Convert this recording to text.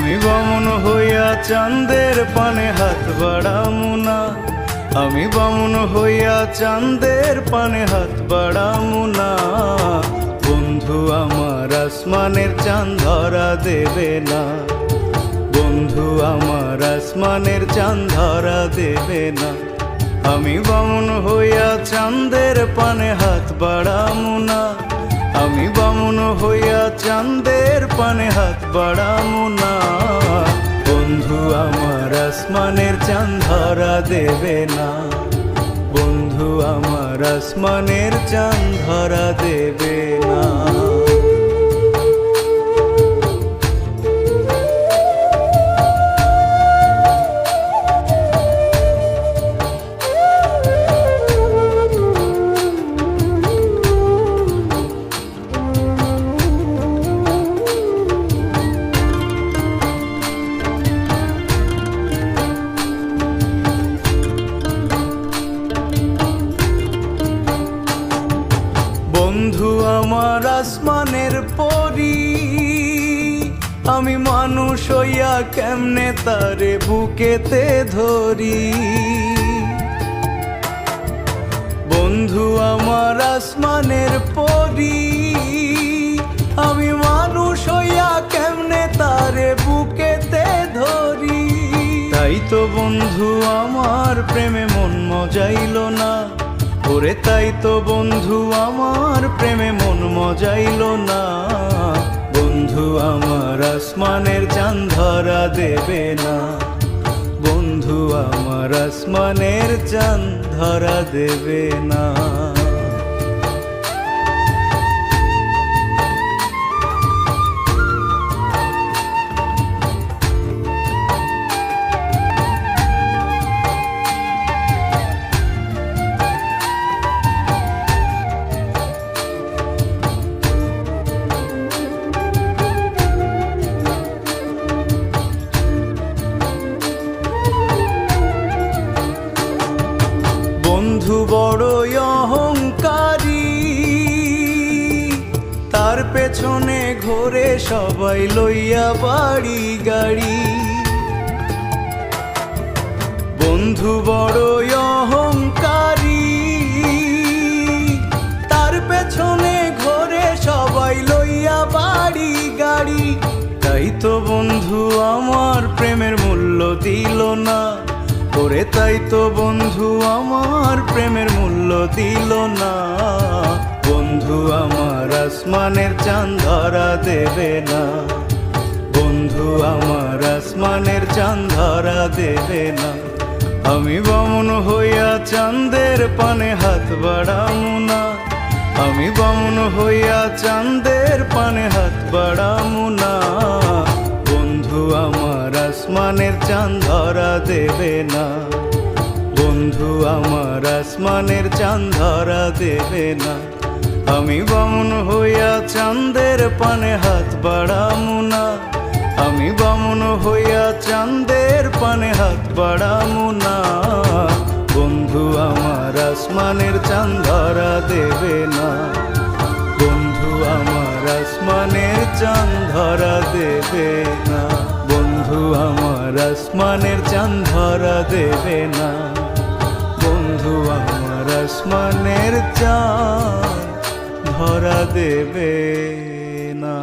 আমি বামুন হইয়া চাঁদের পানে হাত বাড়ামু না, আমি বামুন হইয়া চাঁদের পানে হাত বাড়ামু না। বন্ধু আমার আসমানের চাঁদ ধরা দেবে না, বন্ধু আমার আসমানের চাঁদ ধরা দেবে না। আমি বামুন হইয়া চাঁদের পানে হাত বাড়ামু না, আমি বামুন হইয়া চাঁদের পানে হাত বাড়ামু না। বন্ধু আমার আসমানের চাঁদ ধরা দেবে না, বন্ধু আমার আসমানের চাঁদ ধরা দেবে না। বন্ধু আমার আসমানের পরি, আমি মানুষ হইয়া কেমনে তারে বুকেতে ধরি। বন্ধু আমার আসমানের পরি, আমি মানুষ হইয়া কেমনে তারে বুকেতে ধরি। তাই তো বন্ধু আমার প্রেমে মন মজাইল না, ওরে তাই তো বন্ধু আমার প্রেমে মন মজাইল না। বন্ধু আমার আসমানের চাঁদ ধরা দেবে না, বন্ধু আমার আসমানের চাঁদ ধরা দেবে না। বন্ধু বড়ই অহংকারী, তার পেছনে ঘোরে সবাই লইয়া বাড়ি গাড়ি। বন্ধু বড়ই অহংকারী, তার পেছনে ঘোরে সবাই লইয়া বাড়ি গাড়ি। তাই তো বন্ধু আমার প্রেমের মূল্য দিল না, ওরে তাই তো বন্ধু আমার প্রেমের মূল্য দিল না। বন্ধু আমার আসমানের চাঁদ ধরা দেবে না, বন্ধু আমার আসমানের চাঁদ ধরা দেবে না। আমি বামুন হইয়া চাঁদের পানে হাত বাড়ামু না, আমি বামুন হইয়া চাঁদের পানে হাত বাড়ামু না। বন্ধু আমার আসমানের চাঁদ ধরা দেবে না, বন্ধু আমার আসমানের চাঁদ ধরা দেবে না। আমি বামুন হইয়া চাঁদের পানে হাত বাড়ামু না, আমি বামুন হইয়া চাঁদের পানে হাত বাড়ামু না। বন্ধু আমার আসমানের চাঁদ ধরা দেবে না, বন্ধু আমার আসমানের চাঁদ ধরা দেবে না, বন্ধু আমার আসমানের চাঁদ ধরা দেবে না, বন্ধু আমার আসমানের চাঁদ ধরা দেবে না।